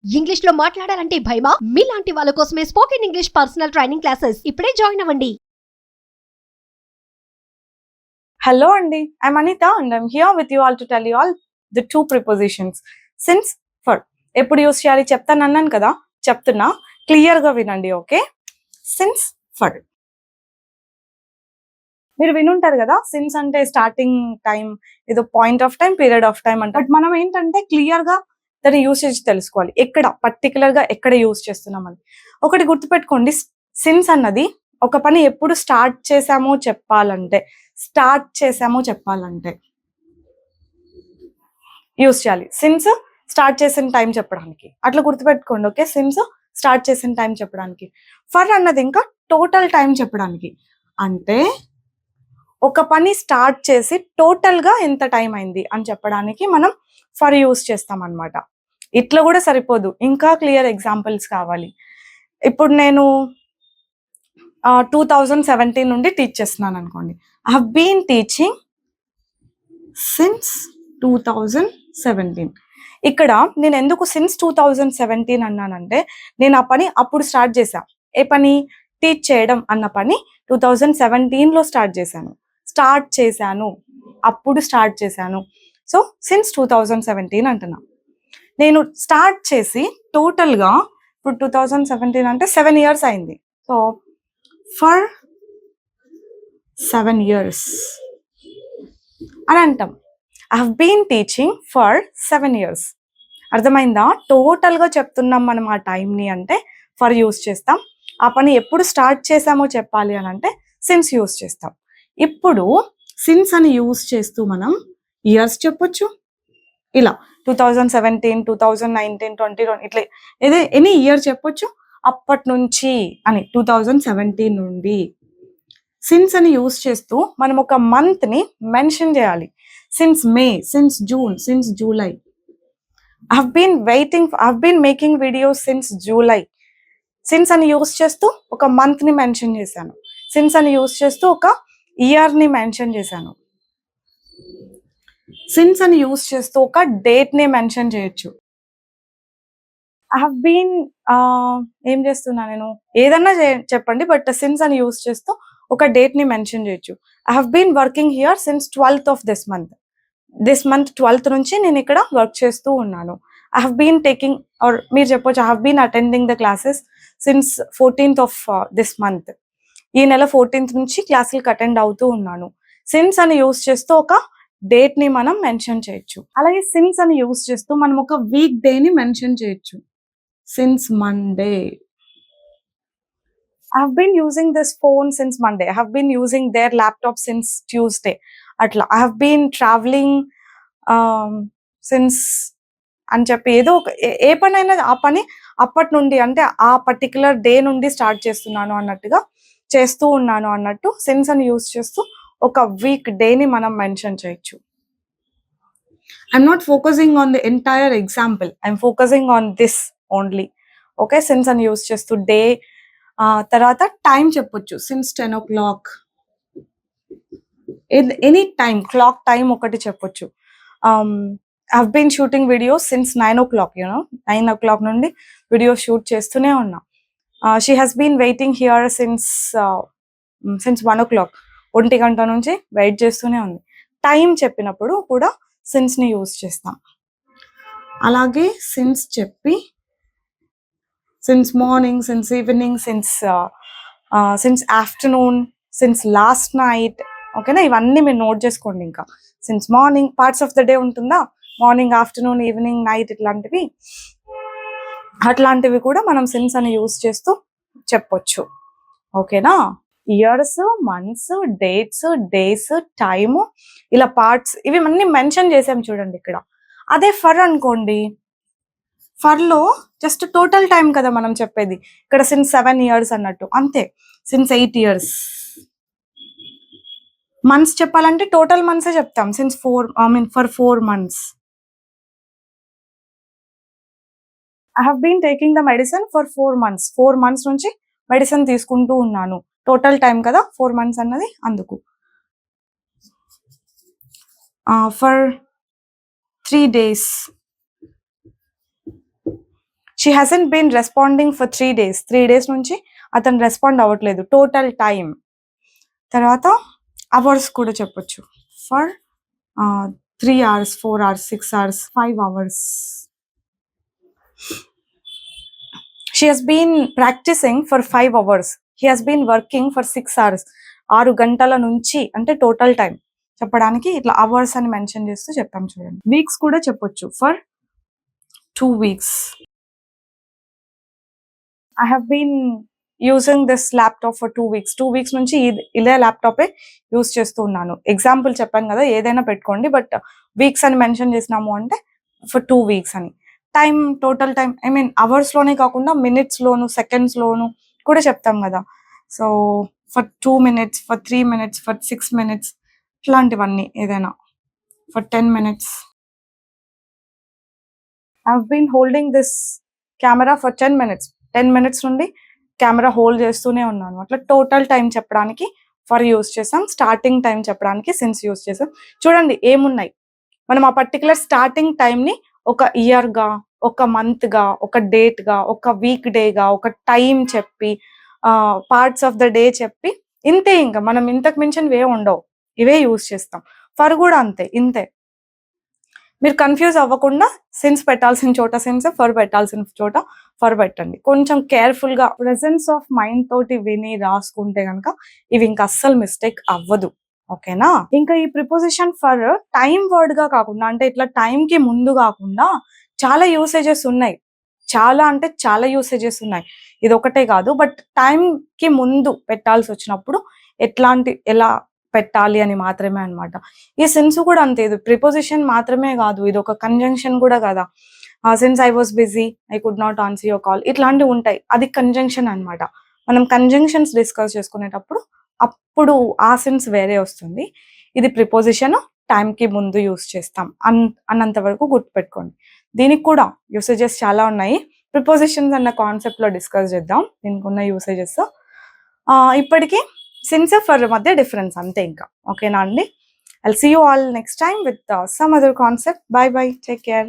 English లో మాట్లాడాలంటే భయమా? మీలాంటి వాళ్ళ కోసమే spoken English personal training classes ఇప్పుడే జాయిన్ అవ్వండి. Hello Andy, I'm Anita and I'm here with you all to tell you all the two prepositions. Since, for. ఎప్పుడు యూస్ చేయాలి చెప్తాను అన్నాను కదా, చెప్తున్నా క్లియర్గా వినండి. Okay, since, for. మీరు వినుంటారు కదా, సిన్స్ అంటే స్టార్టింగ్ టైం, ఏదో point of time, period of time అంటే. బట్ మనం ఏంటంటే క్లియర్గా దాని యూసేజ్ తెలుసుకోవాలి, ఎక్కడ పర్టికులర్గా ఎక్కడ యూస్ చేస్తున్నామని. ఒకటి గుర్తుపెట్టుకోండి, సిన్స్ అన్నది ఒక పని ఎప్పుడు స్టార్ట్ చేసామో చెప్పాలంటే యూస్ చేయాలి. సిన్స్ స్టార్ట్ చేసిన టైం చెప్పడానికి, అట్లా గుర్తుపెట్టుకోండి. ఓకే, సిన్స్ స్టార్ట్ చేసిన టైం చెప్పడానికి. ఫర్ అన్నది ఇంకా టోటల్ టైం చెప్పడానికి, అంటే ఒక పని స్టార్ట్ చేసి టోటల్గా ఎంత టైం అయింది అని చెప్పడానికి మనం ఫర్ యూస్ చేస్తాం అన్నమాట. ఇట్లా కూడా సరిపోదు, ఇంకా క్లియర్ ఎగ్జాంపుల్స్ కావాలి. ఇప్పుడు నేను 2017 నుండి టీచ్ చేస్తున్నాను అనుకోండి. I have been teaching since 2017. ఇక్కడ నేను ఎందుకు సిన్స్ 2017 అన్నానంటే, నేను ఆ పని అప్పుడు స్టార్ట్ చేశా. ఏ పని? టీచ్ చేయడం అన్న పని 2017లో స్టార్ట్ చేశాను, అప్పుడు స్టార్ట్ చేశాను. సో సిన్స్ 2017 అంటున్నా. నేను స్టార్ట్ చేసి టోటల్గా ఇప్పుడు 2017 అంటే 7 years అయింది. సో ఫర్ 7 years అని అంటాం. I have been teaching for 7 years. అర్థమైందా? టోటల్గా చెప్తున్నాం మనం ఆ టైంని అంటే ఫర్ యూస్ చేస్తాం. ఆ పని ఎప్పుడు స్టార్ట్ చేసామో చెప్పాలి అని అంటే సిన్స్ యూస్ చేస్తాం. ఇప్పుడు సిన్స్ అని యూస్ చేస్తూ మనం ఇయర్స్ చెప్పొచ్చు. ఇలా 2017, 2019, 2020 ఇట్లా ఏదో ఎనీ ఇయర్ చెప్పొచ్చు. అప్పటి నుంచి అని 2017 నుండి. సిన్స్ అని యూస్ చేస్తూ మనం ఒక మంత్ని మెన్షన్ చేయాలి. Since May, since June, since July. I have been making videos since July. Since అని యూస్ చేస్తూ ఒక మంత్ని మెన్షన్ చేశాను. సిన్స్ అని యూస్ చేస్తూ ఒక ఇయర్ని మెన్షన్ చేశాను. సిన్స్ అని యూస్ చేస్తూ ఒక డేట్ని మెన్షన్ చేయొచ్చు. ఐ హావ్ బీన్ ఏం చేస్తున్నా నేను, ఏదన్నా చెప్పండి, బట్ సిన్స్ అని యూస్ చేస్తూ ఒక డేట్ని మెన్షన్ చేయొచ్చు. I have been working here since 12th of this month. This month 12th నుంచి నేను ఇక్కడ వర్క్ చేస్తూ ఉన్నాను. I have been taking, or మీరు చెప్పొచ్చు, I have been attending the classes since 14th of this month. ఈ నెల 14th నుంచి క్లాసులకు అటెండ్ అవుతూ ఉన్నాను. సిన్స్ అని యూస్ చేస్తూ ఒక డేట్ ని మనం మెన్షన్ చేయొచ్చు. అలాగే సిన్స్ అని యూస్ చేస్తూ మనం ఒక వీక్ డే ని మెన్షన్ చేయొచ్చు. Since Monday. I have been using this phone since Monday. I have been using their laptop since Tuesday. అట్లా I have been travelling since అని చెప్పి ఏదో ఒక ఏ పని అయినా ఆ పని అప్పటి నుండి అంటే ఆ పర్టికులర్ డే నుండి స్టార్ట్ చేస్తున్నాను అన్నట్టుగా చేస్తూ ఉన్నాను అన్నట్టు సిన్స్ అని యూస్ చేస్తూ ఒక వీక్ డేని మనం మెన్షన్ చేయొచ్చు. I'm not focusing on the entire example, I'm focusing on this only. Okay, since అని యూస్ చేస్తూ డే, తర్వాత టైం చెప్పొచ్చు. Since 10 o'clock, any time, clock time ఒకటి చెప్పొచ్చు. I have been shooting videos since 9 o'clock. 9 o'clock నుండి video shoot చేస్తూనే ఉన్నా. She has been waiting here since 1 o'clock. 1 గంట నుంచి వెయిట్ చేస్తూనే ఉంది. టైం చెప్పినప్పుడు కూడా సిన్స్ని యూస్ చేస్తాం. అలాగే సిన్స్ చెప్పి since morning, since evening, since afternoon, since last night. ఓకేనా, ఇవన్నీ మీరు నోట్ చేసుకోండి. ఇంకా since morning parts of the day ఉంటుందా, మార్నింగ్, ఆఫ్టర్నూన్, ఈవినింగ్, నైట్, అట్లాంటివి కూడా మనం సిన్స్ అని యూస్ చేస్తూ చెప్పొచ్చు. ఓకేనా, years, months, dates, days, time, ఇలా పార్ట్స్ ఇవి అన్ని మెన్షన్ చేసాం చూడండి ఇక్కడ. అదే ఫర్ అనుకోండి, ఫర్లో జస్ట్ టోటల్ టైం కదా మనం చెప్పేది. ఇక్కడ సిన్స్ 7 years అన్నట్టు, అంతే. Since 8 years. మంత్స్ చెప్పాలంటే టోటల్ మంత్సే చెప్తాం. Since for 4 months. I have been taking the medicine for 4 months. 4 months నుంచి మెడిసిన్ తీసుకుంటూ ఉన్నాను. టోటల్ టైం కదా 4 months అన్నది, అందుకు. For 3 days. She hasn't been responding for 3 days. 3 days నుంచి అతను రెస్పాండ్ అవ్వట్లేదు. Total time. తర్వాత అవర్స్ కూడా చెప్పొచ్చు. For 3 hours, 4 hours, 6 hours, 5 hours. She has been practicing for 5 hours. He has been working for 6 hours. 6 గంటల నుంచి అంటే టోటల్ టైం చెప్పడానికి ఇట్లా అవర్స్ అని మెన్షన్ చేస్తూ చెప్తాం చూడండి. వీక్స్ కూడా చెప్పొచ్చు. For 2 weeks. I have been using this laptop for 2 weeks. 2 weeks నుంచి ఇదే ల్యాప్టాపే యూస్ చేస్తూ ఉన్నాను. ఎగ్జాంపుల్ చెప్పాను కదా, ఏదైనా పెట్టుకోండి, బట్ వీక్స్ అని మెన్షన్ చేసినాము అంటే ఫర్ 2 weeks అని. Time, total time, I mean అవర్స్లోనే కాకుండా మినిట్స్లోను, సెకండ్స్లోను కూడా చెప్తాం కదా. So for 2 minutes, for 3 minutes, for 6 minutes, ఇట్లాంటివన్నీ ఏదైనా. For 10 minutes. I have been holding this camera for 10 minutes. 10 minutes నుండి కెమెరా హోల్డ్ చేస్తూనే ఉన్నాను. అట్లా టోటల్ టైం చెప్పడానికి ఫర్ యూస్ చేసాం. స్టార్టింగ్ టైం చెప్పడానికి సిన్స్ యూస్ చేసాం. చూడండి ఏమున్నాయి. మనం ఆ పర్టికులర్ స్టార్టింగ్ టైంని ఒక ఇయర్గా, ఒక మంత్గా, ఒక డేట్గా, ఒక వీక్ డేగా, ఒక టైం చెప్పి, పార్ట్స్ ఆఫ్ ద డే చెప్పి, ఇంతే. ఇంకా మనం ఇంతకు మించినవే ఉండవు, ఇవే యూస్ చేస్తాం. ఫర్ కూడా అంతే, ఇంతే. మీరు కన్ఫ్యూజ్ అవ్వకుండా సిన్స్ పెట్టాల్సిన చోట సిన్స్, ఫర్ పెట్టాల్సిన చోట ఫర్ పెట్టండి. కొంచెం కేర్ఫుల్గా ప్రెజెన్స్ ఆఫ్ మైండ్ తోటి విని రాసుకుంటే కనుక ఇవి ఇంకా అస్సలు మిస్టేక్ అవ్వదు. ఓకేనా? ఇంకా ఈ ప్రిపోజిషన్ ఫర్ టైం వర్డ్ గా కాకుండా, అంటే ఇట్లా టైంకి ముందు కాకుండా చాలా యూసేజెస్ ఉన్నాయి. చాలా అంటే చాలా యూసేజెస్ ఉన్నాయి. ఇది ఒకటే కాదు, బట్ టైంకి ముందు పెట్టాల్సి వచ్చినప్పుడు ఎలా పెట్టాలి అని మాత్రమే అన్నమాట. ఈ సెన్స్ కూడా అంతే. ఇది ప్రిపోజిషన్ మాత్రమే కాదు, ఇది ఒక కంజంక్షన్ కూడా కదా. Since I was busy, I could not answer your call, ఇట్లాంటివి ఉంటాయి. అది కంజంక్షన్ అన్నమాట. మనం కంజంక్షన్స్ డిస్కస్ చేసుకునేటప్పుడు అప్పుడు ఆ సెన్స్ వేరే వస్తుంది. ఇది ప్రిపోజిషన్, టైంకి ముందు యూస్ చేస్తాం అన్నంత వరకు గుర్తుపెట్టుకోండి. దీనికి కూడా యూసేజెస్ చాలా ఉన్నాయి. ప్రిపోజిషన్స్ అన్న కాన్సెప్ట్ లో డిస్కస్ చేద్దాం దీనికి ఉన్న యూసేజెస్. ఇప్పటికీ సిన్స్ ఫర్ మధ్య డిఫరెన్స్ అంతే ఇంకా. ఓకేనా అండి? I'll see you all next time with some other concept. Bye bye. Take care.